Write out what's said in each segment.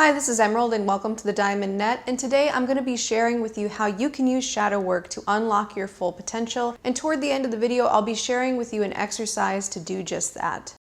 Hi, this is Emerald and welcome to the Diamond Net, and today I'm going to be sharing with you how you can use shadow work to unlock your full potential, and toward the end of the video I'll be sharing with you an exercise to do just that.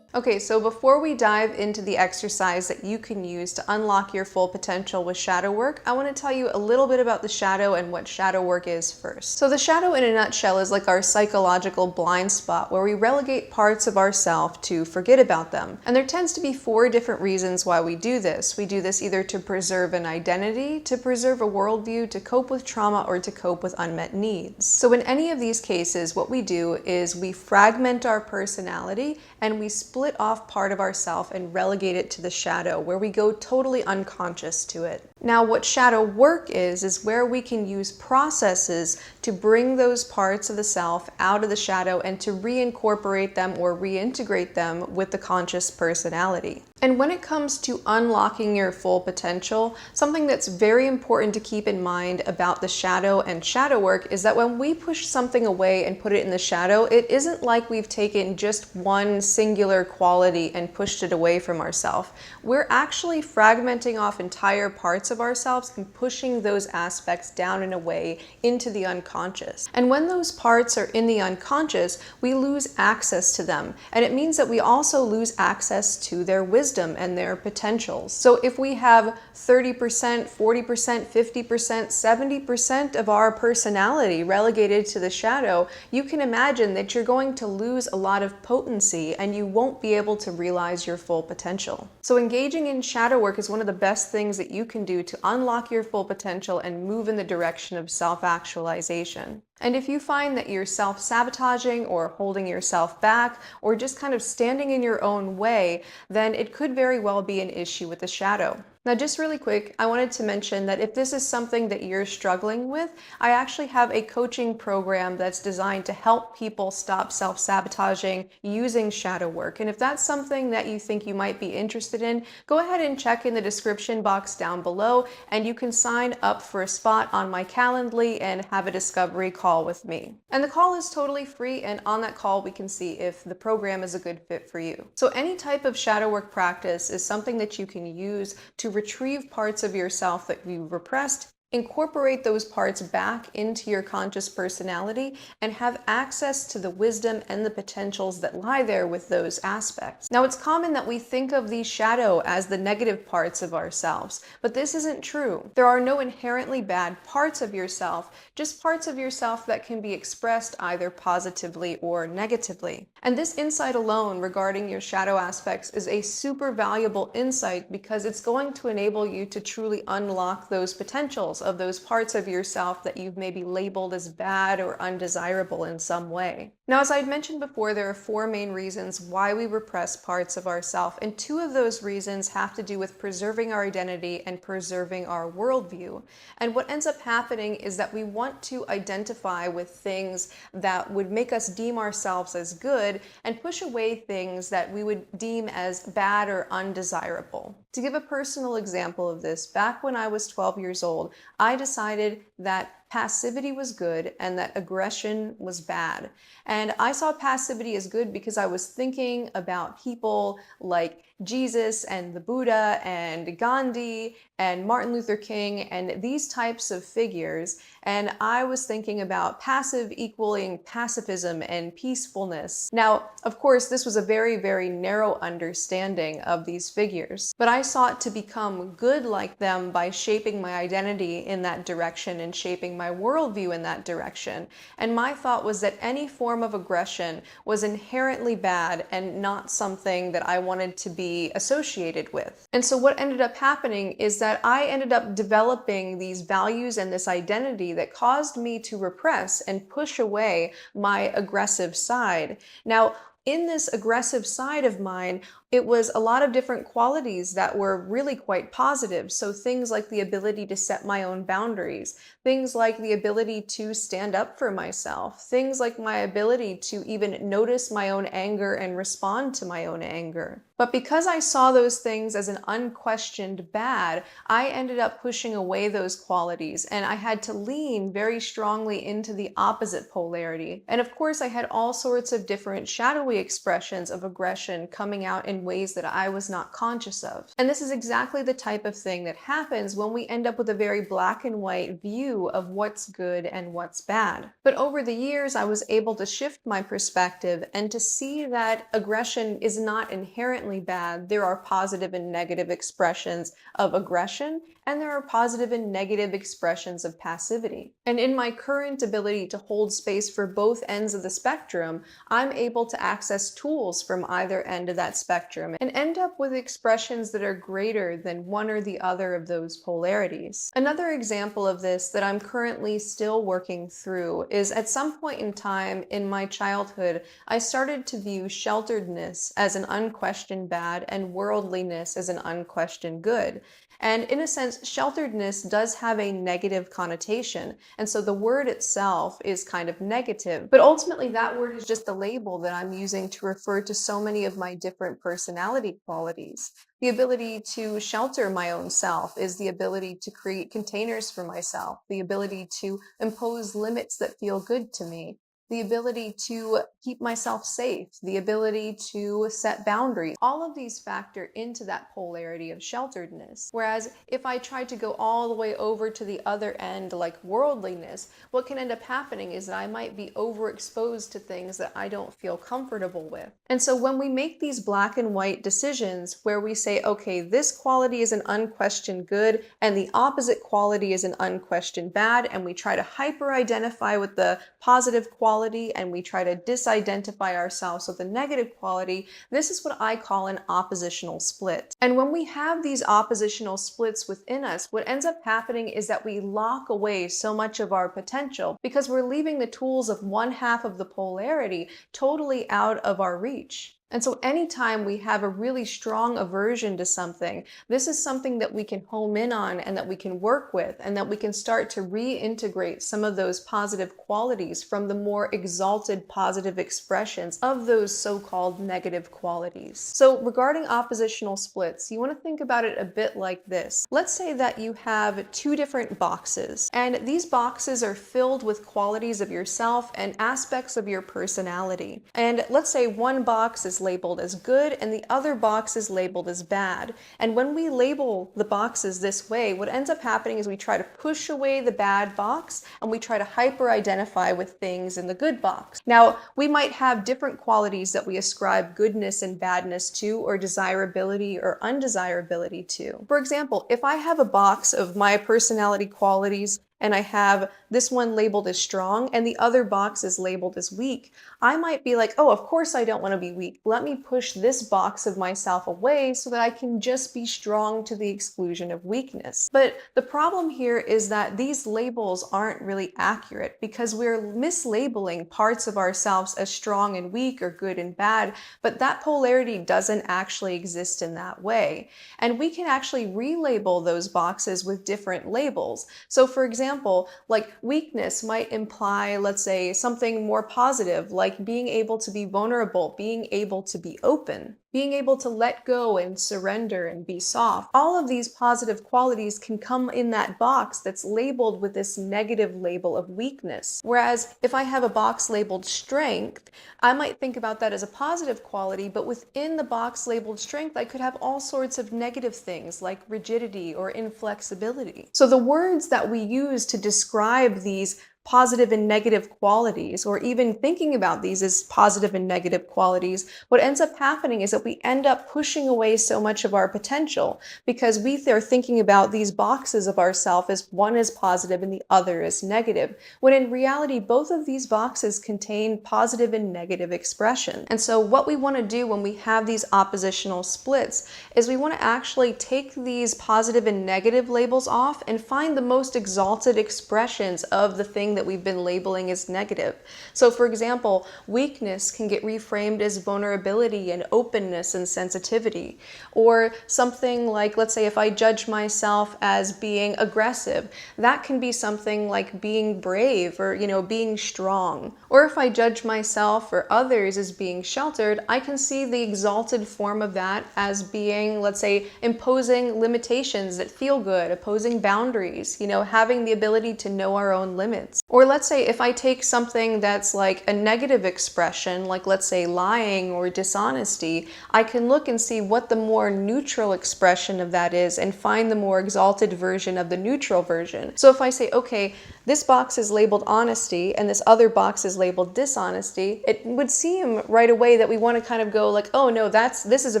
Okay, so before we dive into the exercise that you can use to unlock your full potential with shadow work, I want to tell you a little bit about the shadow and what shadow work is first. So the shadow in a nutshell is like our psychological blind spot where we relegate parts of ourselves to forget about them. And there tends to be 4 different reasons why we do this. We do this either to preserve an identity, to preserve a worldview, to cope with trauma, or to cope with unmet needs. So in any of these cases, what we do is we fragment our personality and we split off part of ourself and relegate it to the shadow, where we go totally unconscious to it. Now, what shadow work is where we can use processes to bring those parts of the self out of the shadow and to reincorporate them or reintegrate them with the conscious personality. And when it comes to unlocking your full potential, something that's very important to keep in mind about the shadow and shadow work is that when we push something away and put it in the shadow, it isn't like we've taken just one singular quality and pushed it away from ourselves. We're actually fragmenting off entire parts of ourselves and pushing those aspects down and away into the unconscious. And when those parts are in the unconscious, we lose access to them. And it means that we also lose access to their wisdom and their potentials. So if we have 30%, 40%, 50%, 70% of our personality relegated to the shadow, you can imagine that you're going to lose a lot of potency and you won't be able to realize your full potential. So engaging in shadow work is one of the best things that you can do to unlock your full potential and move in the direction of self-actualization. And if you find that you're self-sabotaging or holding yourself back or just kind of standing in your own way, then it could very well be an issue with the shadow. Now, just really quick, I wanted to mention that if this is something that you're struggling with, I actually have a coaching program that's designed to help people stop self-sabotaging using shadow work. And if that's something that you think you might be interested in, go ahead and check in the description box down below, and you can sign up for a spot on my Calendly and have a discovery call with me. And the call is totally free, and on that call we can see if the program is a good fit for you. So any type of shadow work practice is something that you can use to retrieve parts of yourself that you've repressed, incorporate those parts back into your conscious personality, and have access to the wisdom and the potentials that lie there with those aspects. Now, it's common that we think of the shadow as the negative parts of ourselves, but this isn't true. There are no inherently bad parts of yourself, just parts of yourself that can be expressed either positively or negatively. And this insight alone regarding your shadow aspects is a super valuable insight because it's going to enable you to truly unlock those potentials of those parts of yourself that you've maybe labeled as bad or undesirable in some way. Now, as I'd mentioned before, there are 4 main reasons why we repress parts of ourself, and 2 of those reasons have to do with preserving our identity and preserving our worldview. And what ends up happening is that we want to identify with things that would make us deem ourselves as good and push away things that we would deem as bad or undesirable. To give a personal example of this, back when I was 12 years old, I decided that passivity was good and that aggression was bad. And I saw passivity as good because I was thinking about people like Jesus and the Buddha and Gandhi and Martin Luther King and these types of figures. And I was thinking about passive equaling pacifism and peacefulness. Now, of course, this was a very, very narrow understanding of these figures, but I sought to become good like them by shaping my identity in that direction and shaping my worldview in that direction. And my thought was that any form of aggression was inherently bad and not something that I wanted to be associated with. And so what ended up happening is that I ended up developing these values and this identity that caused me to repress and push away my aggressive side. Now, in this aggressive side of mine, it was a lot of different qualities that were really quite positive. So things like the ability to set my own boundaries, things like the ability to stand up for myself, things like my ability to even notice my own anger and respond to my own anger. But because I saw those things as an unquestioned bad, I ended up pushing away those qualities, and I had to lean very strongly into the opposite polarity. And of course, I had all sorts of different shadowy expressions of aggression coming out in ways that I was not conscious of. And this is exactly the type of thing that happens when we end up with a very black and white view of what's good and what's bad. But over the years, I was able to shift my perspective and to see that aggression is not inherently bad. There are positive and negative expressions of aggression, and there are positive and negative expressions of passivity. And in my current ability to hold space for both ends of the spectrum, I'm able to access tools from either end of that spectrum and end up with expressions that are greater than one or the other of those polarities. Another example of this that I'm currently still working through is at some point in time in my childhood, I started to view shelteredness as an unquestioned bad and worldliness as an unquestioned good. And in a sense, shelteredness does have a negative connotation. And so the word itself is kind of negative. But ultimately, that word is just a label that I'm using to refer to so many of my different personality qualities. The ability to shelter my own self is the ability to create containers for myself, the ability to impose limits that feel good to me, the ability to keep myself safe, the ability to set boundaries. All of these factor into that polarity of shelteredness. Whereas if I try to go all the way over to the other end, like worldliness, what can end up happening is that I might be overexposed to things that I don't feel comfortable with. And so when we make these black and white decisions where we say, okay, this quality is an unquestioned good and the opposite quality is an unquestioned bad, and we try to hyper-identify with the positive quality and we try to disidentify ourselves with the negative quality, this is what I call an oppositional split. And when we have these oppositional splits within us, what ends up happening is that we lock away so much of our potential because we're leaving the tools of one half of the polarity totally out of our reach. And so anytime we have a really strong aversion to something, this is something that we can home in on and that we can work with, and that we can start to reintegrate some of those positive qualities from the more exalted positive expressions of those so-called negative qualities. So regarding oppositional splits, you want to think about it a bit like this. Let's say that you have two different boxes, and these boxes are filled with qualities of yourself and aspects of your personality. And let's say one box is labeled as good and the other box is labeled as bad. And when we label the boxes this way, what ends up happening is we try to push away the bad box and we try to hyper-identify with things in the good box. Now, we might have different qualities that we ascribe goodness and badness to, or desirability or undesirability to. For example, if I have a box of my personality qualities and I have this one labeled as strong and the other box is labeled as weak, I might be like, oh, of course I don't want to be weak. Let me push this box of myself away so that I can just be strong to the exclusion of weakness. But the problem here is that these labels aren't really accurate because we're mislabeling parts of ourselves as strong and weak or good and bad, but that polarity doesn't actually exist in that way. And we can actually relabel those boxes with different labels. So for example, like weakness might imply, let's say, something more positive, like being able to be vulnerable, being able to be open, being able to let go and surrender and be soft. All of these positive qualities can come in that box that's labeled with this negative label of weakness. Whereas if I have a box labeled strength, I might think about that as a positive quality, but within the box labeled strength, I could have all sorts of negative things like rigidity or inflexibility. So the words that we use to describe these positive and negative qualities, or even thinking about these as positive and negative qualities, what ends up happening is that we end up pushing away so much of our potential because we are thinking about these boxes of ourselves as one is positive and the other is negative, when in reality, both of these boxes contain positive and negative expression. And so what we want to do when we have these oppositional splits is we want to actually take these positive and negative labels off and find the most exalted expressions of the thing that we've been labeling as negative. So for example, weakness can get reframed as vulnerability and openness and sensitivity. Or something like, let's say if I judge myself as being aggressive, that can be something like being brave or, being strong. Or if I judge myself or others as being sheltered, I can see the exalted form of that as being, let's say, imposing limitations that feel good, opposing boundaries, having the ability to know our own limits. Or let's say if I take something that's like a negative expression, like let's say lying or dishonesty, I can look and see what the more neutral expression of that is and find the more exalted version of the neutral version. So if I say, okay, this box is labeled honesty and this other box is labeled dishonesty, it would seem right away that we want to kind of go like, oh no, this is a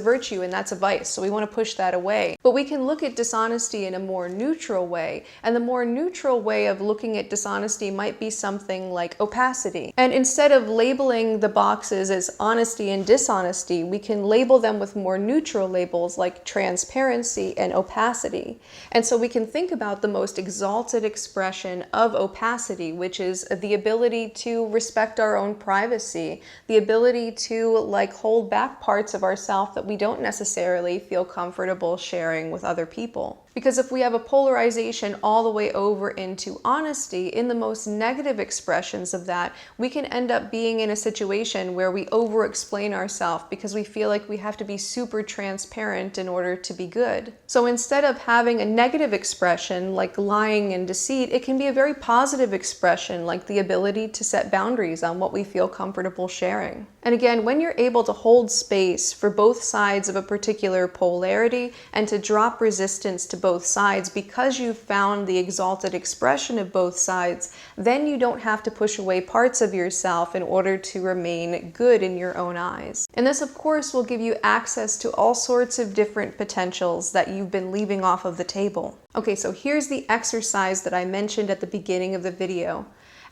virtue and that's a vice, so we want to push that away. But we can look at dishonesty in a more neutral way, and the more neutral way of looking at dishonesty might be something like opacity. And instead of labeling the boxes as honesty and dishonesty, we can label them with more neutral labels like transparency and opacity. And so we can think about the most exalted expression of opacity, which is the ability to respect our own privacy, the ability to like hold back parts of ourselves that we don't necessarily feel comfortable sharing with other people. Because if we have a polarization all the way over into honesty, in the most negative expressions of that, we can end up being in a situation where we over-explain ourselves because we feel like we have to be super transparent in order to be good. So instead of having a negative expression like lying and deceit, it can be a very positive expression like the ability to set boundaries on what we feel comfortable sharing. And again, when you're able to hold space for both sides of a particular polarity and to drop resistance to both sides because you've found the exalted expression of both sides, then you don't have to push away parts of yourself in order to remain good in your own eyes. And this, of course, will give you access to all sorts of different potentials that you've been leaving off of the table. Okay, so here's the exercise that I mentioned at the beginning of the video.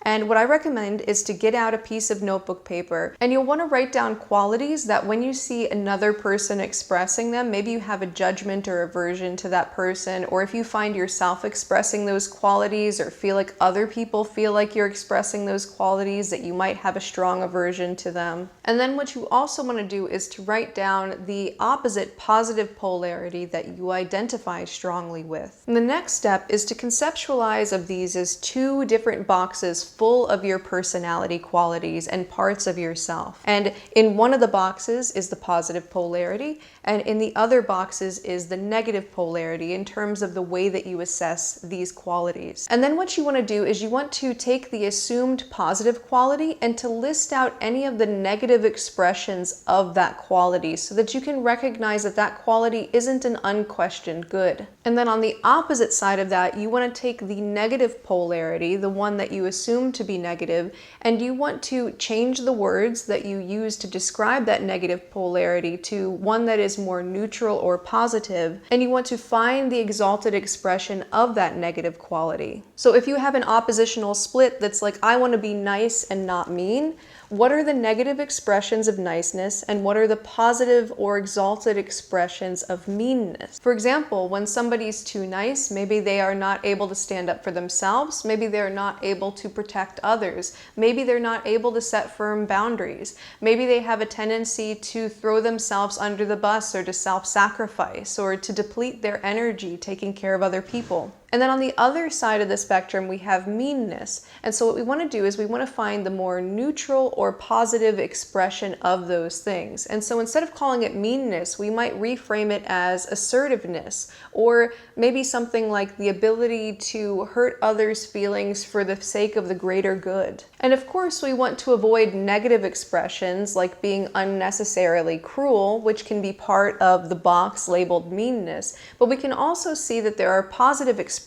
And what I recommend is to get out a piece of notebook paper, and you'll want to write down qualities that when you see another person expressing them, maybe you have a judgment or aversion to that person, or if you find yourself expressing those qualities or feel like other people feel like you're expressing those qualities, that you might have a strong aversion to them. And then what you also want to do is to write down the opposite positive polarity that you identify strongly with. And the next step is to conceptualize of these as two different boxes full of your personality qualities and parts of yourself. And in one of the boxes is the positive polarity, and in the other boxes is the negative polarity in terms of the way that you assess these qualities. And then what you want to do is you want to take the assumed positive quality and to list out any of the negative expressions of that quality so that you can recognize that that quality isn't an unquestioned good. And then on the opposite side of that, you want to take the negative polarity, the one that you assume to be negative, and you want to change the words that you use to describe that negative polarity to one that is more neutral or positive, and you want to find the exalted expression of that negative quality. So if you have an oppositional split that's like, I want to be nice and not mean, what are the negative expressions of niceness and what are the positive or exalted expressions of meanness? For example, when somebody's too nice, maybe they are not able to stand up for themselves, maybe they're not able to protect others, maybe they're not able to set firm boundaries, maybe they have a tendency to throw themselves under the bus or to self-sacrifice or to deplete their energy taking care of other people. And then on the other side of the spectrum, we have meanness. And so what we want to do is we want to find the more neutral or positive expression of those things. And so instead of calling it meanness, we might reframe it as assertiveness, or maybe something like the ability to hurt others' feelings for the sake of the greater good. And of course, we want to avoid negative expressions like being unnecessarily cruel, which can be part of the box labeled meanness. But we can also see that there are positive expressions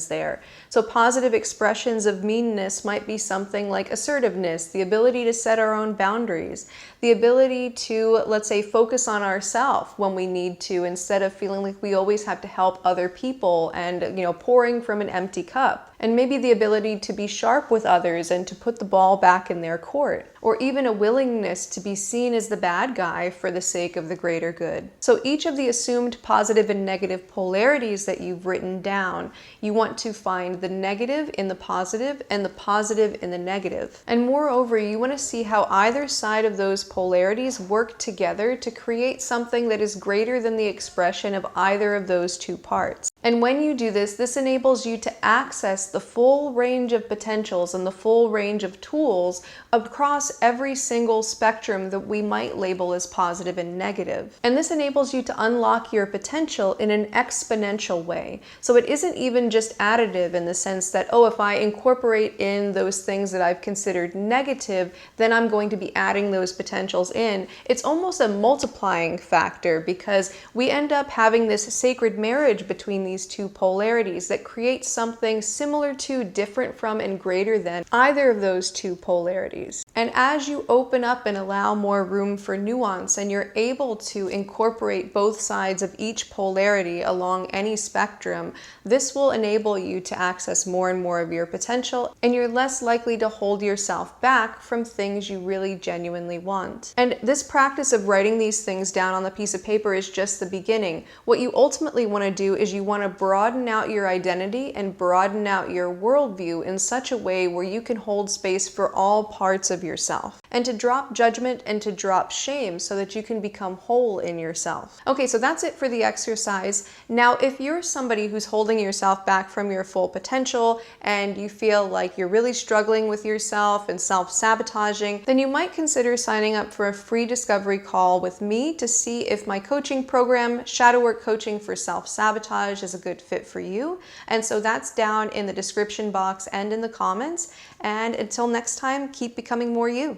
there. So positive expressions of meanness might be something like assertiveness, the ability to set our own boundaries, the ability to, let's say, focus on ourselves when we need to, instead of feeling like we always have to help other people and, pouring from an empty cup. And maybe the ability to be sharp with others and to put the ball back in their court, or even a willingness to be seen as the bad guy for the sake of the greater good. So each of the assumed positive and negative polarities that you've written down, you want to find the negative in the positive and the positive in the negative. And moreover, you want to see how either side of those polarities work together to create something that is greater than the expression of either of those two parts. And when you do this, this enables you to access the full range of potentials and the full range of tools across every single spectrum that we might label as positive and negative. And this enables you to unlock your potential in an exponential way. So it isn't even just additive in the sense that, oh, if I incorporate in those things that I've considered negative, then I'm going to be adding those potentials in. It's almost a multiplying factor because we end up having this sacred marriage between these two polarities that creates something similar to, different from, and greater than either of those two polarities. And as you open up and allow more room for nuance and you're able to incorporate both sides of each polarity along any spectrum, this will enable you to access more and more of your potential, and you're less likely to hold yourself back from things you really genuinely want. And this practice of writing these things down on the piece of paper is just the beginning. What you ultimately want to do is you want to broaden out your identity and broaden out your worldview in such a way where you can hold space for all parts of yourself, and to drop judgment and to drop shame so that you can become whole in yourself. Okay, so that's it for the exercise. Now, if you're somebody who's holding yourself back from your full potential and you feel like you're really struggling with yourself and self-sabotaging, then you might consider signing up for a free discovery call with me to see if my coaching program, Shadow Work Coaching for Self-Sabotage, is a good fit for you. And so that's down in the description box and in the comments. And until next time, keep becoming more you.